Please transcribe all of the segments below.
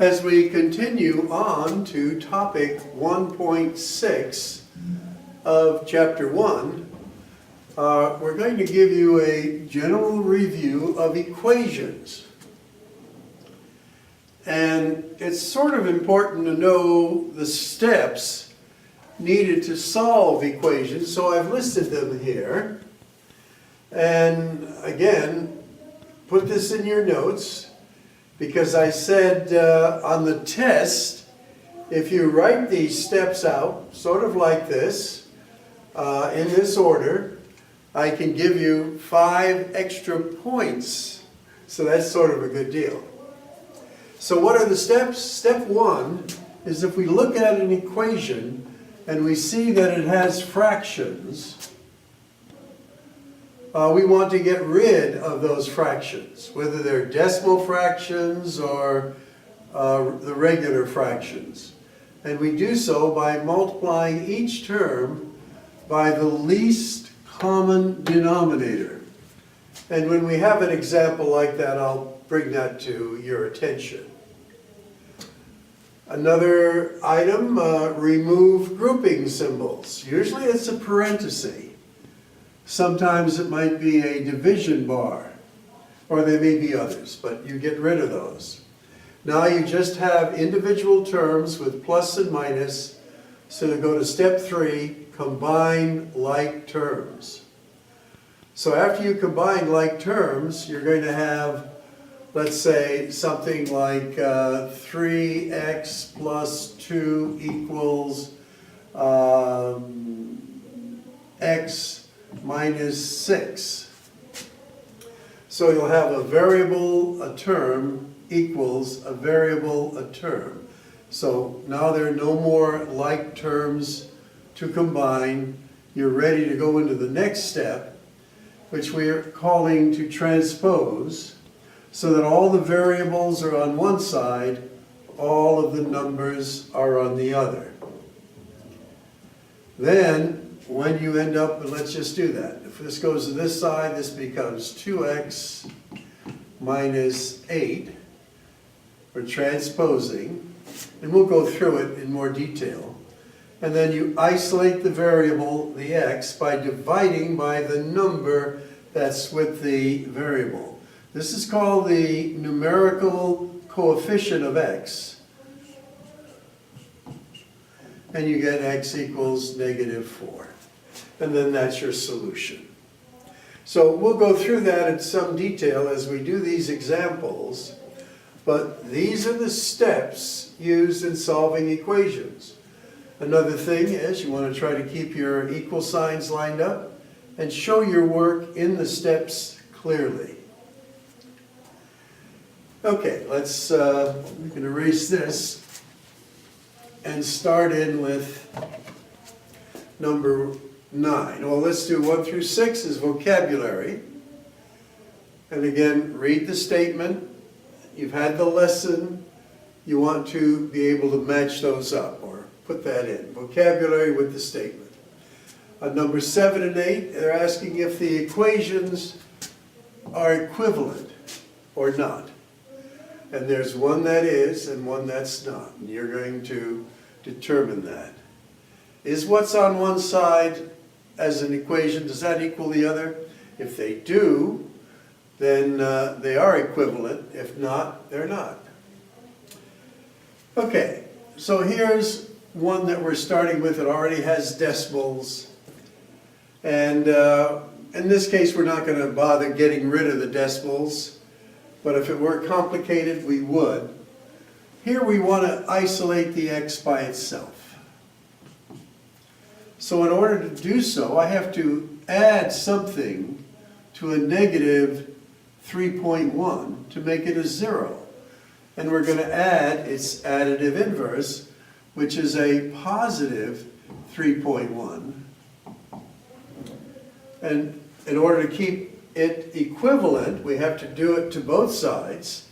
As we continue on to topic 1.6 of chapter 1, we're going to give you a general review of equations. And it's sort of important to know the steps needed to solve equations, so I've listed them here. And again, put this in your notes, because I said on the test, if you write these steps out, sort of like this, in this order, I can give you 5 extra points. So that's sort of a good deal. So what are the steps? Step 1 is if we look at an equation and we see that it has fractions, we want to get rid of those fractions, whether they're decimal fractions or the regular fractions. And we do so by multiplying each term by the least common denominator. And when we have an example like that, I'll bring that to your attention. Another item, remove grouping symbols. Usually it's a parenthesis. Sometimes it might be a division bar, or there may be others, but you get rid of those. Now you just have individual terms with plus and minus, so to go to step 3, combine like terms. So after you combine like terms, you're going to have, let's say, something like 3x plus 2 equals x minus 6. So you'll have a variable, a term, equals a variable, a term. So now there are no more like terms to combine. You're ready to go into the next step, which we are calling to transpose, so that all the variables are on one side, all of the numbers are on the other. Then, when you end up, and let's just do that. If this goes to this side, this becomes 2x minus 8. We're transposing, and we'll go through it in more detail. And then you isolate the variable, the x, by dividing by the number that's with the variable. This is called the numerical coefficient of x. And you get x equals negative 4. And then that's your solution. So we'll go through that in some detail as we do these examples, but these are the steps used in solving equations. Another thing is you want to try to keep your equal signs lined up and show your work in the steps clearly. Okay, we can erase this and start in with number 9. Well, let's do 1 through 6 is vocabulary. And again, read the statement. You've had the lesson. You want to be able to match those up or put that in. Vocabulary with the statement. Number 7 and 8, they're asking if the equations are equivalent or not. And there's one that is and one that's not. And you're going to determine that. Is what's on one side as an equation, does that equal the other? If they do, then they are equivalent. If not, they're not. Okay, so here's one that we're starting with. It already has decimals. And in this case, we're not going to bother getting rid of the decimals. But if it were complicated, we would. Here we want to isolate the x by itself. So in order to do so, I have to add something to a negative 3.1 to make it a 0. And we're going to add its additive inverse, which is a positive 3.1. And in order to keep it equivalent, we have to do it to both sides.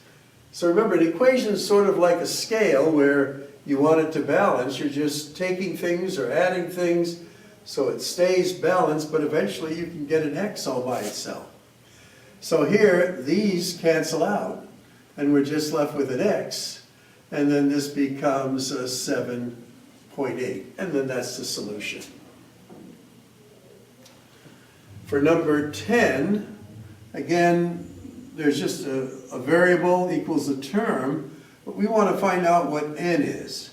So remember, an equation is sort of like a scale where you want it to balance. You're just taking things or adding things so it stays balanced, but eventually you can get an x all by itself. So here, these cancel out, and we're just left with an x. and then this becomes 7.8, and then that's the solution. For number 10, again, there's just a variable equals a term, but we want to find out what n is.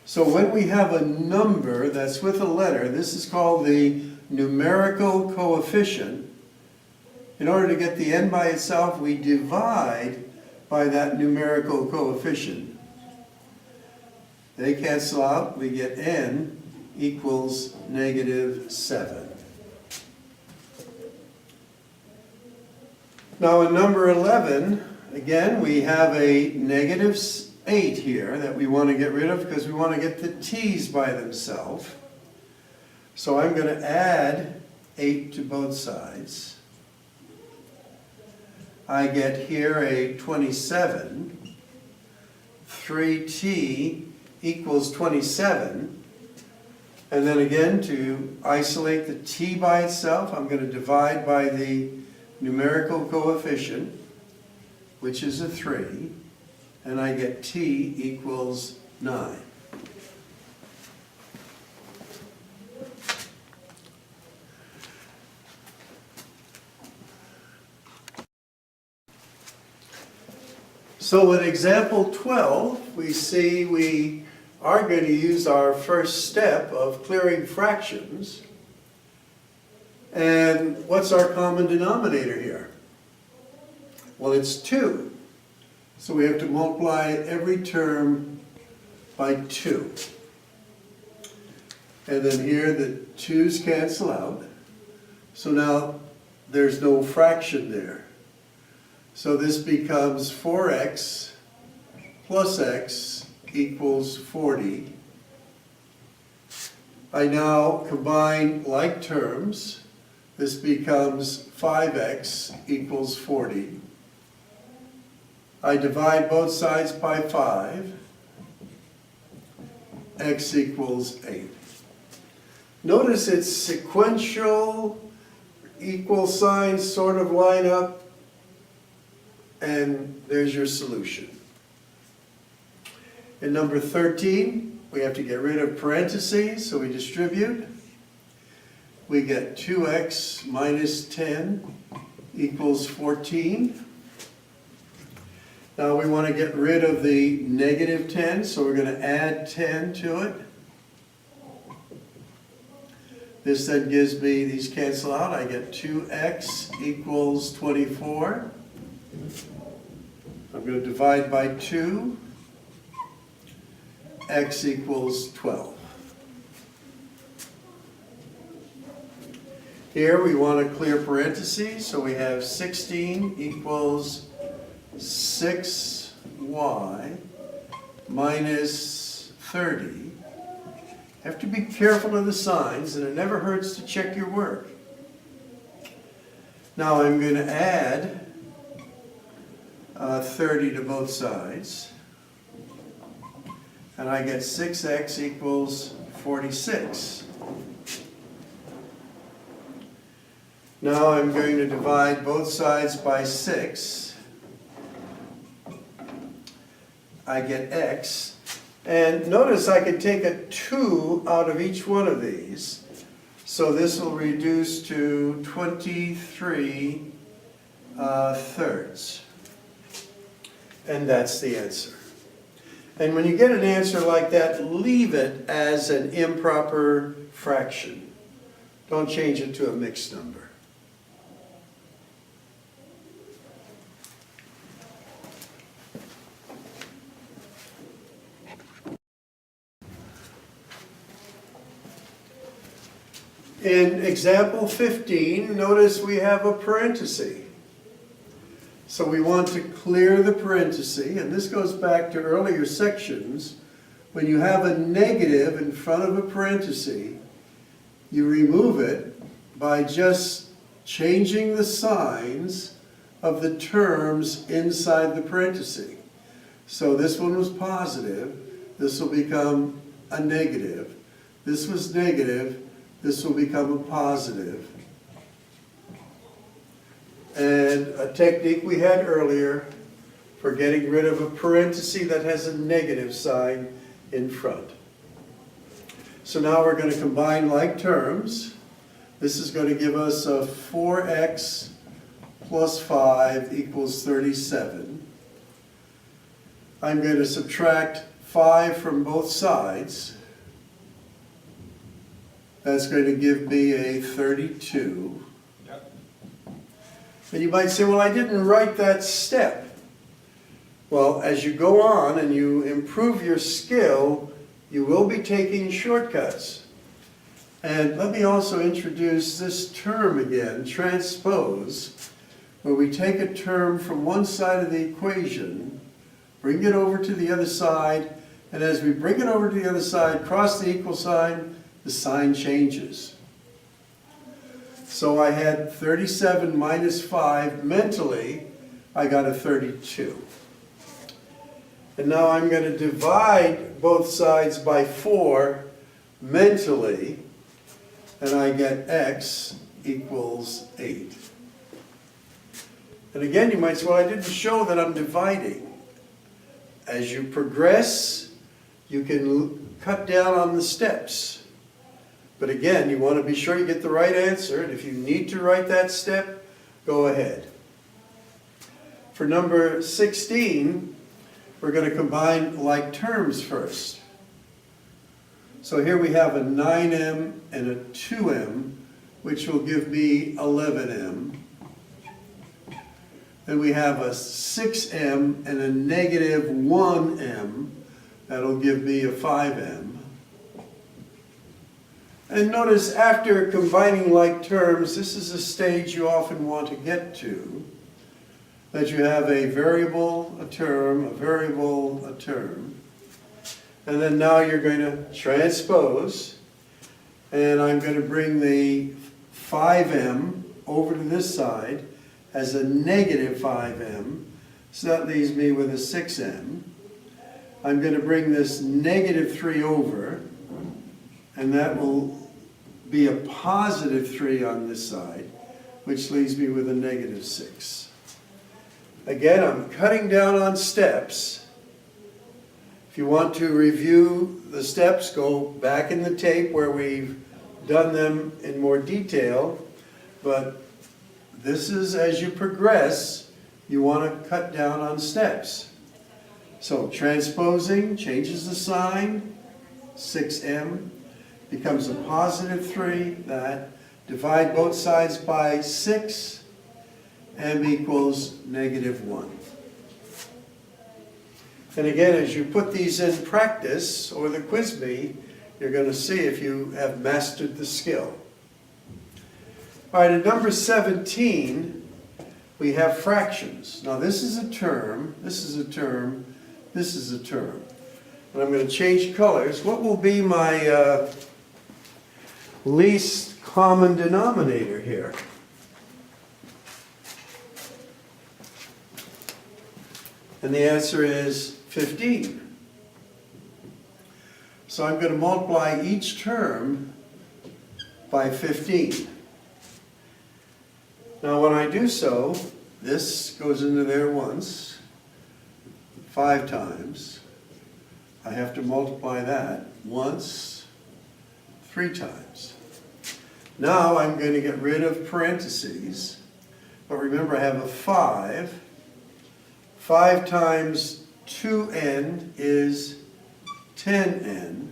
So when we have a number that's with a letter, this is called the numerical coefficient. In order to get the n by itself, we divide by that numerical coefficient. They cancel out, we get n equals -7. Now in number 11, again, we have a -8 here that we want to get rid of because we want to get the t's by themselves. So I'm going to add 8 to both sides. I get here a 27. 3t equals 27. And then again, to isolate the t by itself, I'm going to divide by the numerical coefficient, which is a 3, and I get t equals 9. So in example 12, we see we are going to use our first step of clearing fractions. And what's our common denominator here? Well, it's 2. So we have to multiply every term by 2. And then here the 2's cancel out. So now there's no fraction there. So this becomes 4x plus x equals 40. I now combine like terms. This becomes 5x equals 40. I divide both sides by 5. X equals 8. Notice it's sequential, equal signs sort of line up, and there's your solution. In number 13, we have to get rid of parentheses, so we distribute. We get 2x minus 10 equals 14. Now we want to get rid of the -10, so we're going to add 10 to it. This then gives me, these cancel out, I get 2x equals 24. I'm going to divide by 2. X equals 12. Here we want to clear parentheses, so we have 16 equals 6y minus 30. Have to be careful of the signs, and it never hurts to check your work. Now I'm going to add 30 to both sides, and I get 6x equals 46. Now I'm going to divide both sides by 6. I get x. And notice I can take a 2 out of each one of these. So this will reduce to 23 thirds. And that's the answer. And when you get an answer like that, leave it as an improper fraction. Don't change it to a mixed number. In example 15, notice we have a parenthesis. So we want to clear the parenthesis, and this goes back to earlier sections. When you have a negative in front of a parenthesis, you remove it by just changing the signs of the terms inside the parenthesis. So this one was positive, this will become a negative. This was negative, this will become a positive. And a technique we had earlier, for getting rid of a parenthesis that has a negative sign in front. So now we're going to combine like terms. This is going to give us a 4x plus 5 equals 37. I'm going to subtract 5 from both sides. That's going to give me a 32. Yep. And you might say, well, I didn't write that step. Well, as you go on and you improve your skill, you will be taking shortcuts. And let me also introduce this term again, transpose, where we take a term from one side of the equation, bring it over to the other side, and as we bring it over to the other side, cross the equal sign, the sign changes. So I had 37 minus 5. Mentally, I got a 32. And now I'm going to divide both sides by 4 mentally, and I get x equals 8. And again, you might say, well, I didn't show that I'm dividing. As you progress, you can cut down on the steps. But again, you want to be sure you get the right answer, and if you need to write that step, go ahead. For number 16, we're going to combine like terms first. So here we have a 9m and a 2m, which will give me 11m. Then we have a 6m and a negative 1m. That'll give me a 5m. And notice after combining like terms, this is a stage you often want to get to, that you have a variable, a term, a variable, a term. And then now you're going to transpose, and I'm going to bring the 5m over to this side as a negative 5m, so that leaves me with a 6m. I'm going to bring this negative 3 over, and that will be a positive 3 on this side, which leaves me with a negative 6. Again, I'm cutting down on steps. If you want to review the steps, go back in the tape where we've done them in more detail. But this is, as you progress, you want to cut down on steps. So transposing changes the sign, 6m becomes a positive 3, that divide both sides by 6, m equals negative 1. And again, as you put these in practice, or the quiz bee, you're going to see if you have mastered the skill. All right, at number 17, we have fractions. Now this is a term, this is a term, this is a term. And I'm going to change colors. What will be my least common denominator here? And the answer is 15. So I'm going to multiply each term by 15. Now when I do so, this goes into there once, 5 times. I have to multiply that once, 3 times. Now I'm going to get rid of parentheses, but remember I have a 5. 5 times 2n is 10n.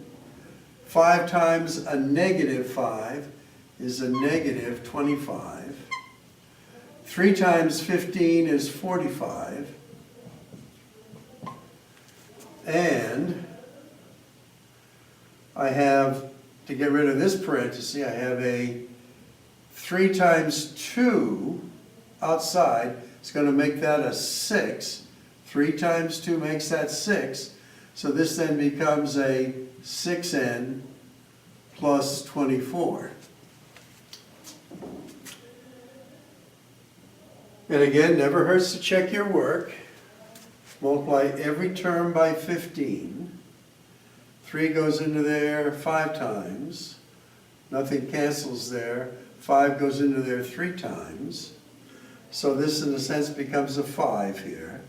5 times a negative 5 is a negative 25. 3 times 15 is 45. And I have, to get rid of this parenthesis, I have a 3 times 2 outside. It's going to make that a 6. 3 times 2 makes that 6. So this then becomes a 6n plus 24. And again, never hurts to check your work. Multiply every term by 15. 3 goes into there 5 times. Nothing cancels there. 5 goes into there 3 times. So this, in a sense, becomes a 5 here.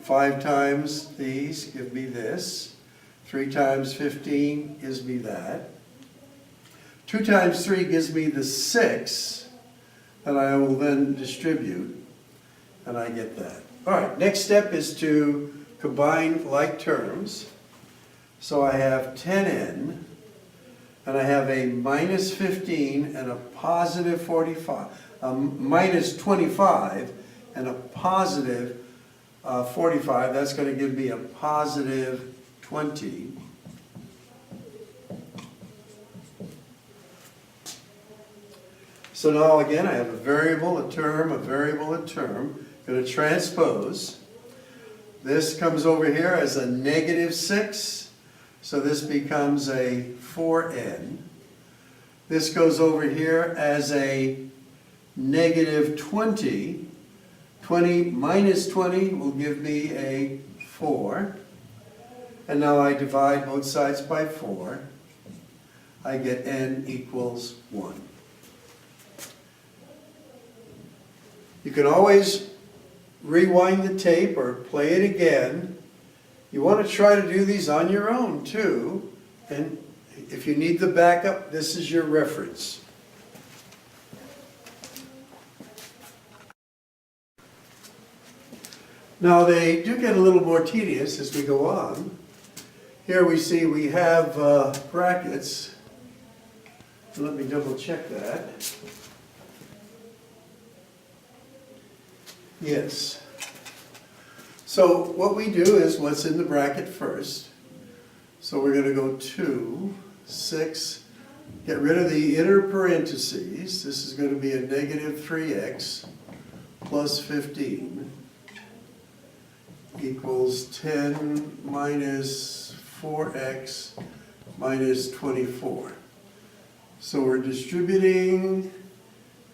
5 times these give me this. 3 times 15 gives me that. 2 times 3 gives me the 6 that I will then distribute, and I get that. All right, next step is to combine like terms. So I have 10n, and I have a minus 15 and a positive 45, minus 25 and a positive 45. That's going to give me a positive 20. So now again, I have a variable, a term, a variable, a term. I'm going to transpose. This comes over here as a negative 6. So this becomes a 4n. This goes over here as a negative 20. 20 minus 20 will give me a 4. And now I divide both sides by 4. I get n equals 1. You can always rewind the tape or play it again. You want to try to do these on your own too. And if you need the backup, this is your reference. Now they do get a little more tedious as we go on. Here we see we have brackets. Let me double check that. Yes. So what we do is what's in the bracket first. So we're going to go 2, 6, get rid of the inner parentheses. This is going to be a negative 3x plus 15 equals 10 minus 4x minus 24. So we're distributing.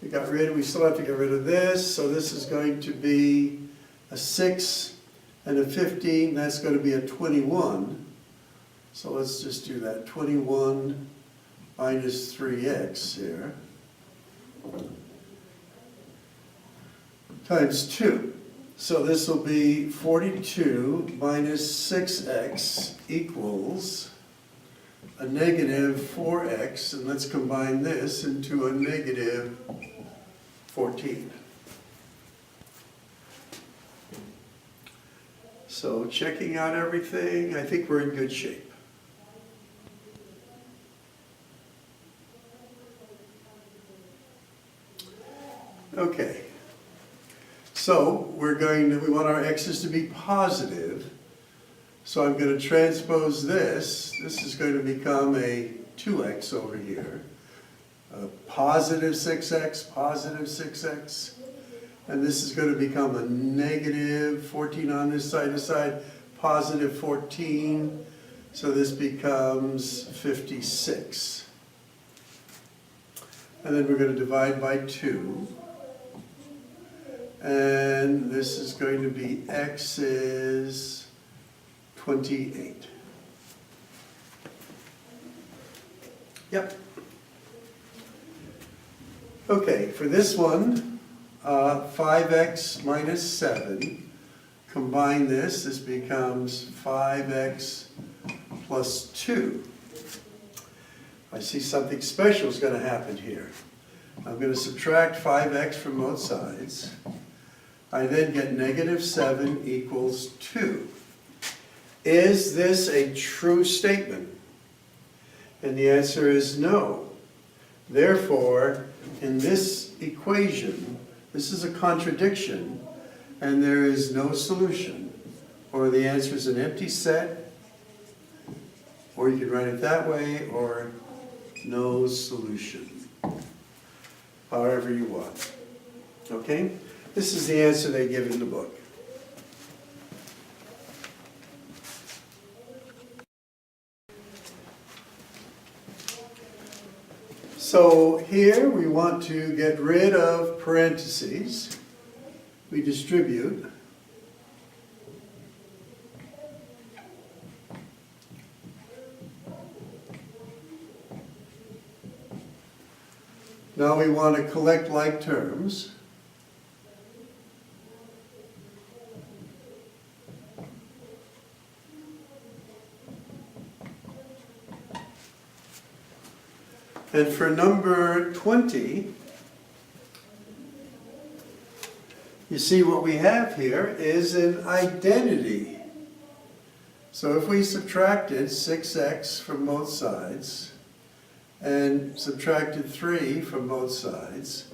We still have to get rid of this, so this is going to be a 6 and a 15, that's going to be a 21. So let's just do that, 21 minus 3x here, times 2. So this will be 42 minus 6x equals a negative 4x, and let's combine this into a negative 14. So checking out everything, I think we're in good shape. Okay. So we want our x's to be positive. So I'm going to transpose this. This is going to become a 2x over here. Positive 6x, and this is going to become a negative 14 on this side, positive 14, so this becomes 56. And then we're going to divide by 2, and this is going to be x is 28. Yep. Okay, for this one, 5x minus 7, combine this, this becomes 5x plus 2. I see something special is going to happen here. I'm going to subtract 5x from both sides. I then get negative 7 equals 2. Is this a true statement? And the answer is no. Therefore, in this equation, this is a contradiction, and there is no solution. Or the answer is an empty set, or you can write it that way, or no solution. However you want. Okay? This is the answer they give in the book. So here we want to get rid of parentheses. We distribute. Now we want to collect like terms. And for number 20, you see what we have here is an identity. So if we subtracted 6x from both sides and subtracted 3 from both sides,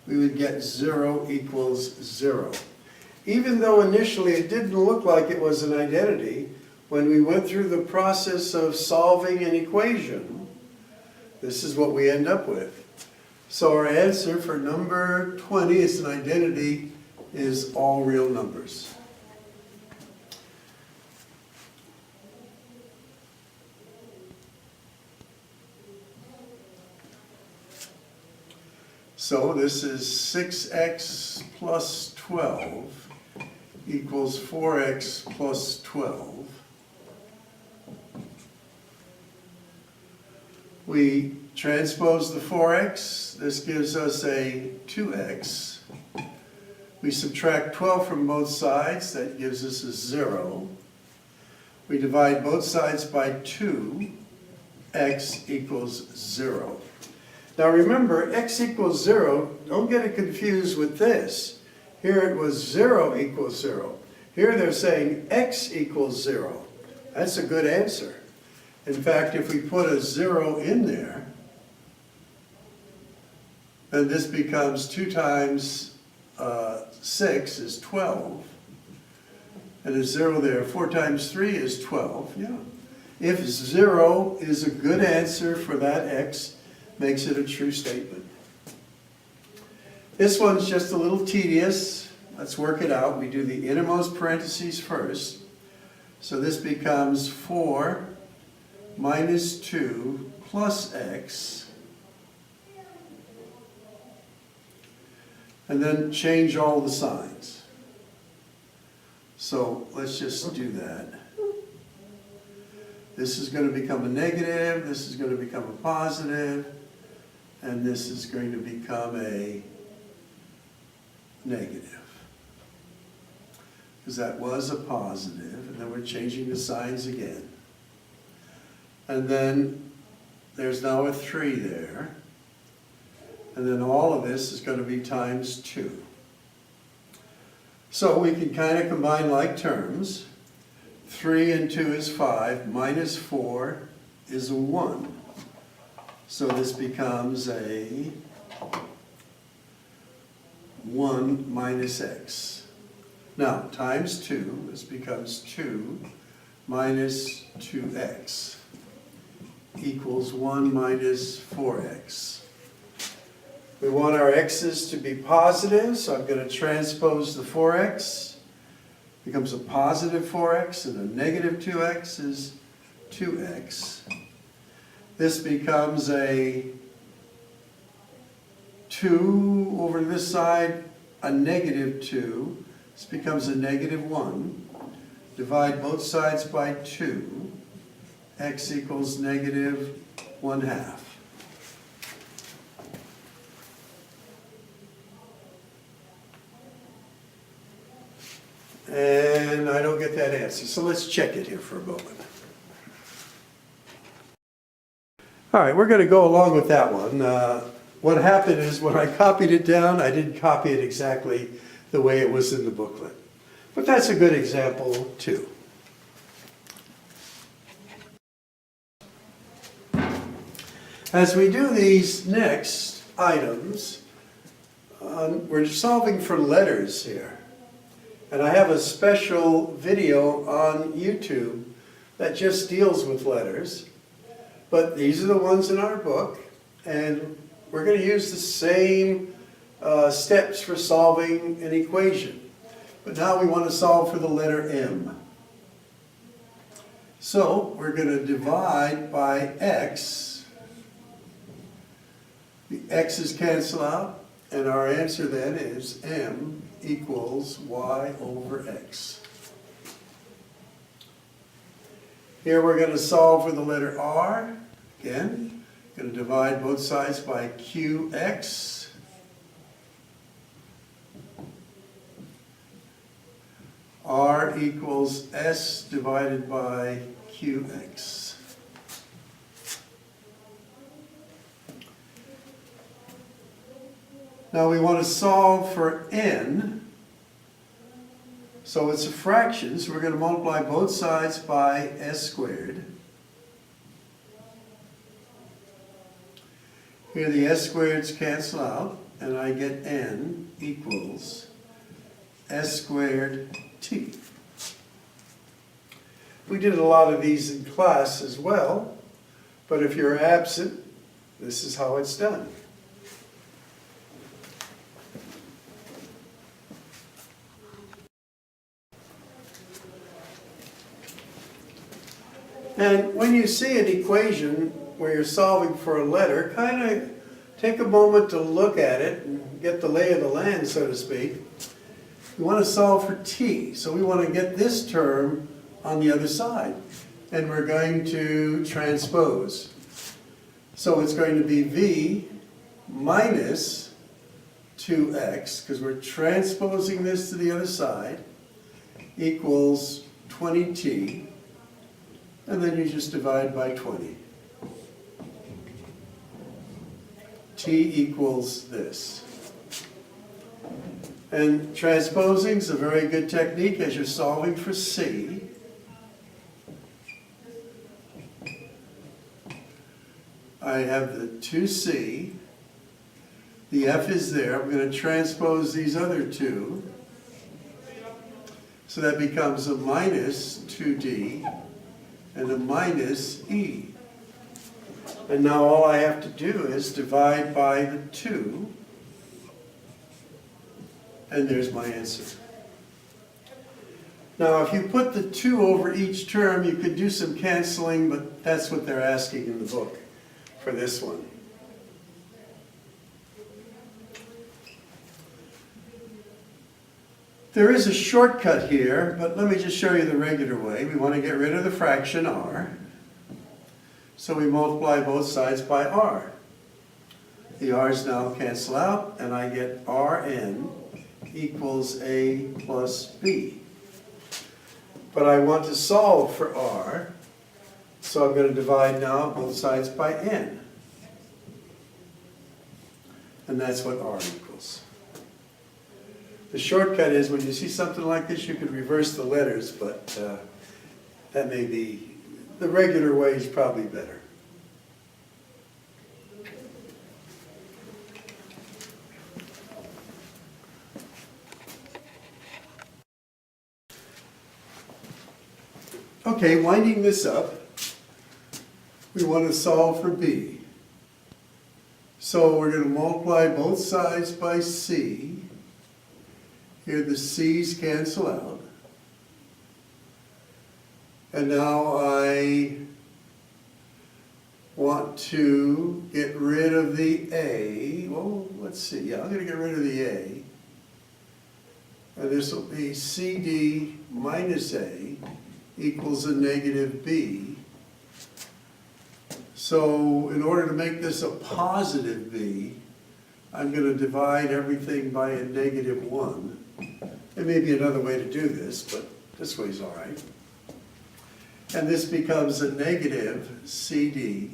we would get 0 equals 0. Even though initially it didn't look like it was an identity, when we went through the process of solving an equation, this is what we end up with. So our answer for number 20 is an identity is all real numbers. So this is 6x plus 12 equals 4x plus 12. We transpose the 4x. This gives us a 2x. We subtract 12 from both sides. That gives us a 0. We divide both sides by 2. X equals 0. Now remember, x equals 0, don't get it confused with this. Here it was 0 equals 0. Here they're saying x equals 0. That's a good answer. In fact, if we put a 0 in there, then this becomes 2 times 6 is 12. And a 0 there, 4 times 3 is 12. Yeah. If 0 is a good answer for that x, makes it a true statement. This one's just a little tedious. Let's work it out. We do the innermost parentheses first. So this becomes 4 minus 2 plus x. And then change all the signs. So let's just do that. This is going to become a negative, this is going to become a positive, and this is going to become a negative. Because that was a positive, and then we're changing the signs again. And then there's now a 3 there. And then all of this is going to be times 2. So we can kind of combine like terms. 3 and 2 is 5, minus 4 is a 1. So this becomes a 1 minus x. Now, times 2, this becomes 2 minus 2x equals 1 minus 4x. We want our x's to be positive, so I'm going to transpose the 4x. Becomes a positive 4x, and a negative 2x is 2x. This becomes a 2 over this side, a negative 2. This becomes a negative 1. Divide both sides by 2. X equals negative 1/2. And I don't get that answer, so let's check it here for a moment. All right, we're going to go along with that one. What happened is when I copied it down, I didn't copy it exactly the way it was in the booklet. But that's a good example too. As we do these next items, we're solving for letters here. And I have a special video on YouTube that just deals with letters. But these are the ones in our book, and we're going to use the same steps for solving an equation. But now we want to solve for the letter M. So we're going to divide by x. The x's cancel out, and our answer then is M equals y over x. Here we're going to solve for the letter R. Again, going to divide both sides by qx. R equals s divided by qx. Now we want to solve for n. So it's a fraction, so we're going to multiply both sides by s squared. Here the s squareds cancel out, and I get n equals s squared t. We did a lot of these in class as well, but if you're absent, this is how it's done. And when you see an equation where you're solving for a letter, kind of take a moment to look at it and get the lay of the land, so to speak. We want to solve for t, so we want to get this term on the other side. And we're going to transpose. So it's going to be v minus 2x, because we're transposing this to the other side, equals 20t. And then you just divide by 20. T equals this. And transposing is a very good technique as you're solving for C. I have the 2C. The F is there. I'm going to transpose these other two. So that becomes a minus 2D. And a minus e. And now all I have to do is divide by the 2, and there's my answer. Now if you put the 2 over each term, you could do some canceling, but that's what they're asking in the book for this one. There is a shortcut here, but let me just show you the regular way. We want to get rid of the fraction r. So we multiply both sides by r. The r's now cancel out, and I get Rn equals a plus b. But I want to solve for r, so I'm going to divide now both sides by n. And that's what r equals. The shortcut is when you see something like this, you could reverse the letters, but that may be, the regular way is probably better. Okay, winding this up, we want to solve for b. So we're going to multiply both sides by c. Here the c's cancel out. And now I want to get rid of the a. Well, let's see. Yeah, I'm going to get rid of the a. And this will be cd minus a equals a negative b. So in order to make this a positive b, I'm going to divide everything by a negative 1. There may be another way to do this, but this way's all right. And this becomes a negative CD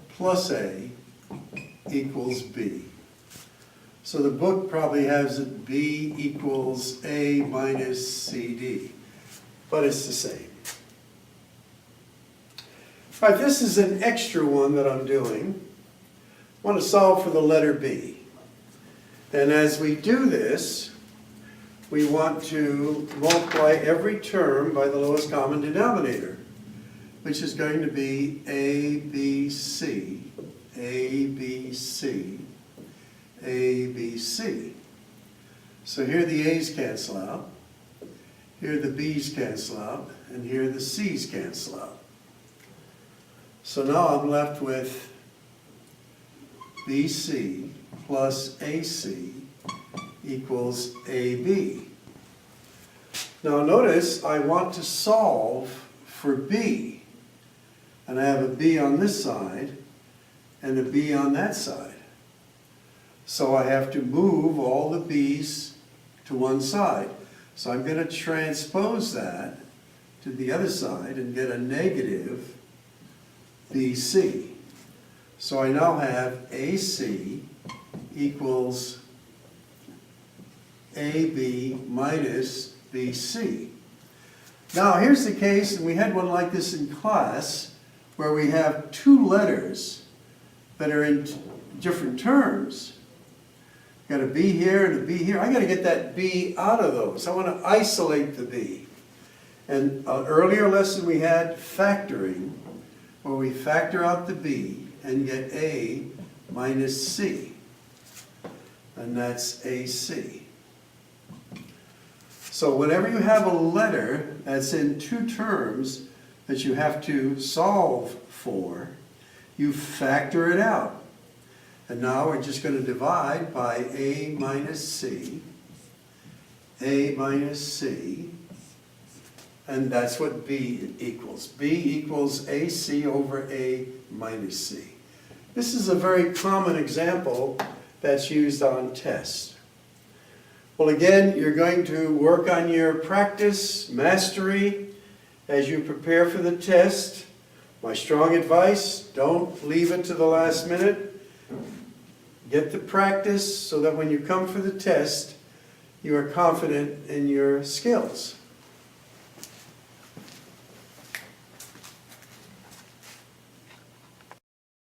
plus A equals B. So the book probably has it B equals A minus CD, but it's the same. All right, this is an extra one that I'm doing. I want to solve for the letter B. And as we do this, we want to multiply every term by the lowest common denominator, which is going to be A, B, C, A, B, C, A, B, C. So here the A's cancel out, here the B's cancel out, and here the C's cancel out. So now I'm left with BC plus AC equals AB. Now notice I want to solve for B. And I have a B on this side and a B on that side. So I have to move all the B's to one side. So I'm going to transpose that to the other side and get a negative BC. So I now have AC equals AB minus BC. Now here's the case, and we had one like this in class, where we have two letters that are in different terms. Got a B here and a B here. I got to get that B out of those. I want to isolate the B. And an earlier lesson we had factoring, where we factor out the B and get A minus C. And that's AC. So whenever you have a letter that's in two terms that you have to solve for, you factor it out. And now we're just going to divide by A minus C, and that's what B equals. B equals AC over A minus C. This is a very common example that's used on tests. Well, again, you're going to work on your practice, mastery, as you prepare for the test. My strong advice, don't leave it to the last minute. Get the practice so that when you come for the test, you are confident in your skills.